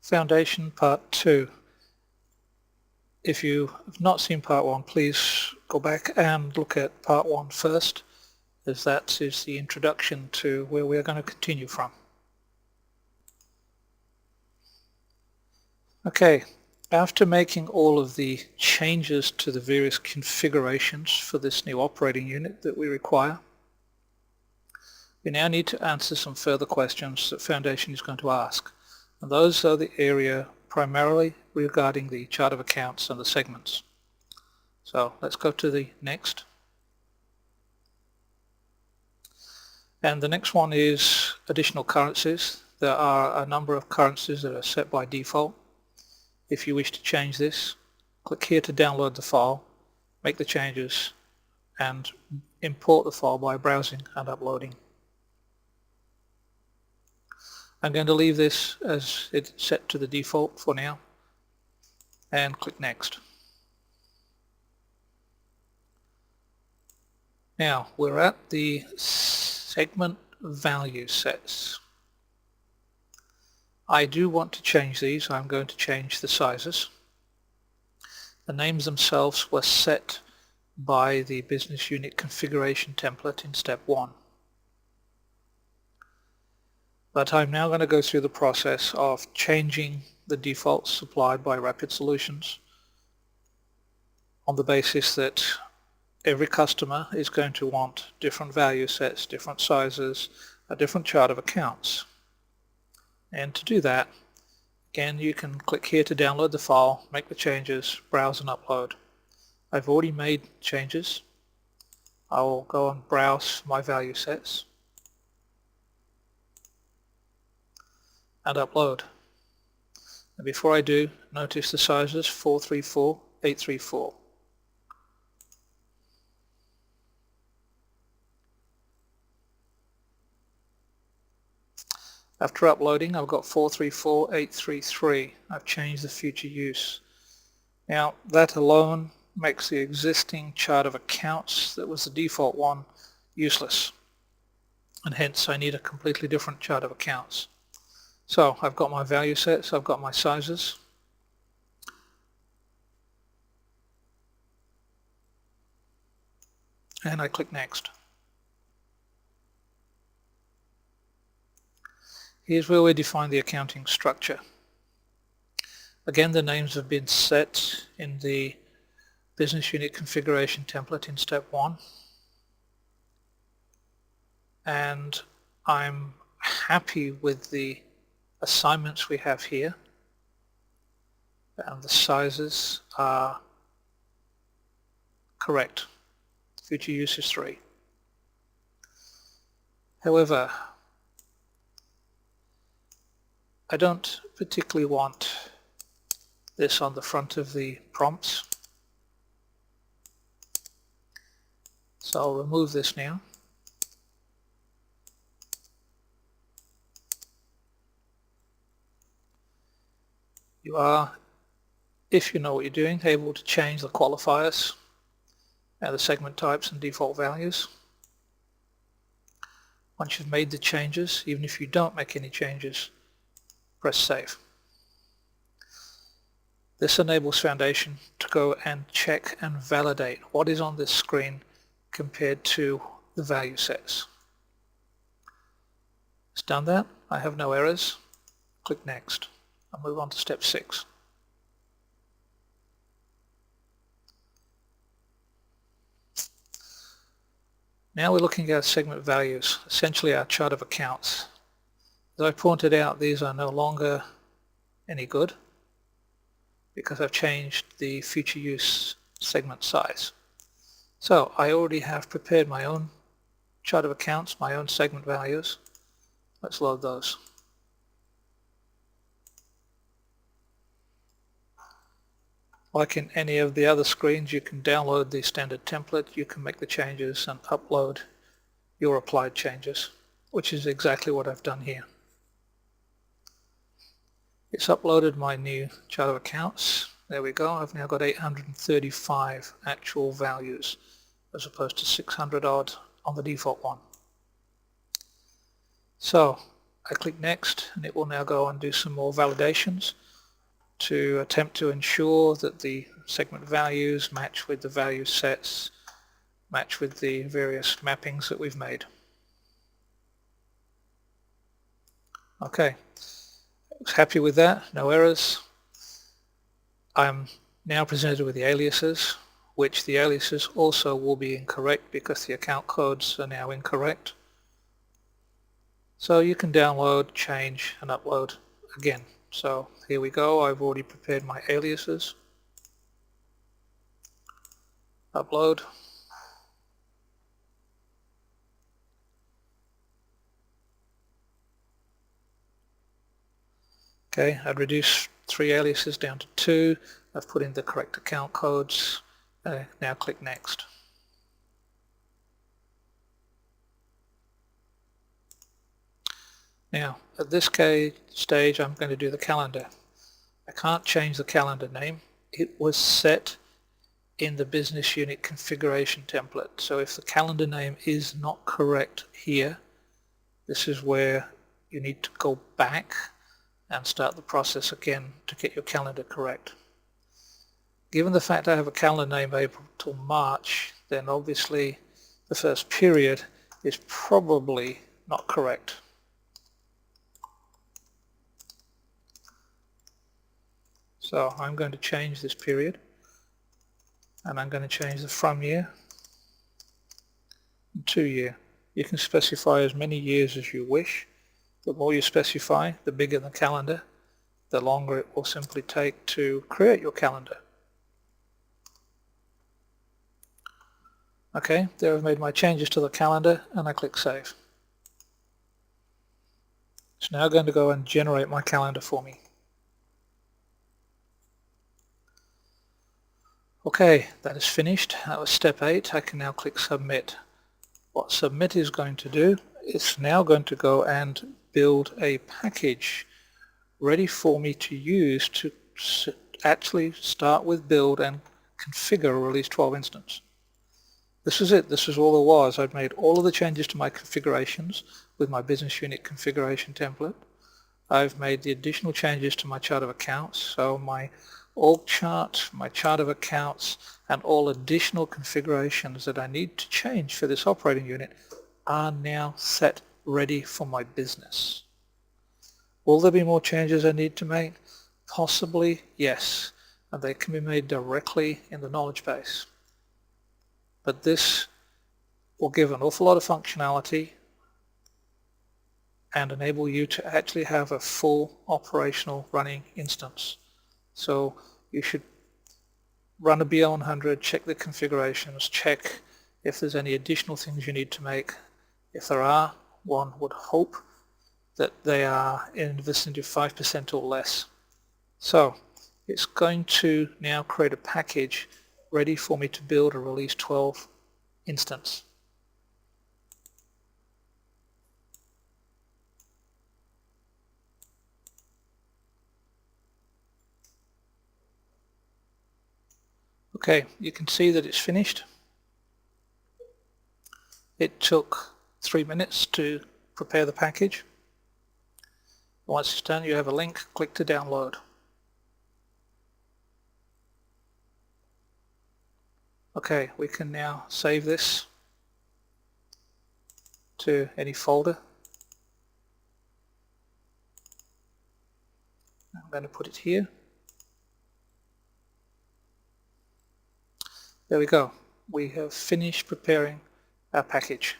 Foundation Part 2. If you have not seen Part 1, please go back and look at Part 1 first, as that is the introduction to where we are going to continue from. Okay, after making all of the changes to the various configurations for this new operating unit that we require, we now need to answer some further questions that Foundation is going to ask. And those are the area primarily regarding the chart of accounts and the segments. So let's go to the next. And the next one is additional currencies. There are a number of currencies that are set by default. If you wish to change this, click here to download the file, make the changes, and import the file by browsing and uploading. I'm going to leave this as it's set to the default for now and click Next. Now we're at the segment value sets. I do want to change these. I'm going to change the sizes. The names themselves were set by the business unit configuration template in step 1. But I'm now going to go through the process of changing the defaults supplied by Rapid Solutions on the basis that every customer is going to want different value sets, different sizes, a different chart of accounts. And to do that, again, you can click here to download the file, make the changes, browse and upload. I've already made changes. I will go and browse my value sets and upload. And before I do, notice the sizes 434, 834. After uploading, I've got 434, 833. I've changed the future use. Now that alone makes the existing chart of accounts that was the default one useless, and hence I need a completely different chart of accounts. So I've got my value sets, I've got my sizes. And I click Next. Here's where we define the accounting structure. Again, the names have been set in the business unit configuration template in step 1. And I'm happy with the assignments we have here, and the sizes are correct. Future use is 3. However, I don't particularly want this on the front of the prompts, so I'll remove this now. You are, if you know what you're doing, able to change the qualifiers and the segment types and default values. Once you've made the changes, even if you don't make any changes, press Save. This enables Foundation to go and check and validate what is on this screen compared to the value sets. It's done that. I have no errors. Click Next. I'll move on to step 6. Now we're looking at segment values, essentially our chart of accounts. As I pointed out, these are no longer any good because I've changed the future use segment size. So I already have prepared my own chart of accounts, my own segment values. Let's load those. Like in any of the other screens, you can download the standard template, you can make the changes and upload your applied changes, which is exactly what I've done here. It's uploaded my new chart of accounts. There we go. I've now got 835 actual values as opposed to 600 odd on the default one. So I click next, and it will now go and do some more validations to attempt to ensure that the segment values match with the value sets, match with the various mappings that we've made. Okay, I was happy with that, no errors. I'm now presented with the aliases, which the aliases also will be incorrect because the account codes are now incorrect. So you can download, change, and upload again. So here we go. I've already prepared my aliases. Upload. Okay, I'd reduce 3 aliases down to 2. I've put in the correct account codes. Now click next. Now, at this stage, I'm going to do the calendar. I can't change the calendar name. It was set in the business unit configuration template. So if the calendar name is not correct here, this is where you need to go back and start the process again to get your calendar correct. Given the fact I have a calendar name April till March, then obviously the first period is probably not correct. So I'm going to change this period, and I'm going to change the from year to year. You can specify as many years as you wish. The more you specify, the bigger the calendar, the longer it will simply take to create your calendar. Okay, there I've made my changes to the calendar, and I click Save. It's now going to go and generate my calendar for me. Okay, that is finished. That was step 8. I can now click Submit. What Submit is going to do, it's now going to go and build a package ready for me to use to actually start with build and configure a release 12 instance. This is it. This is all there was. I've made all of the changes to my configurations with my business unit configuration template. I've made the additional changes to my chart of accounts. So my org chart, my chart of accounts, and all additional configurations that I need to change for this operating unit are now set ready for my business. Will there be more changes I need to make? Possibly, yes. And they can be made directly in the knowledge base. But this will give an awful lot of functionality and enable you to actually have a full operational running instance. So you should run a BL100, check the configurations, check if there's any additional things you need to make. If there are, one would hope that they are in the vicinity of 5% or less. So it's going to now create a package ready for me to build a release 12 instance. Okay, you can see that it's finished. It took 3 minutes to prepare the package. Once it's done, you have a link, click to download. Okay, we can now save this to any folder. I'm going to put it here. There we go. We have finished preparing our package.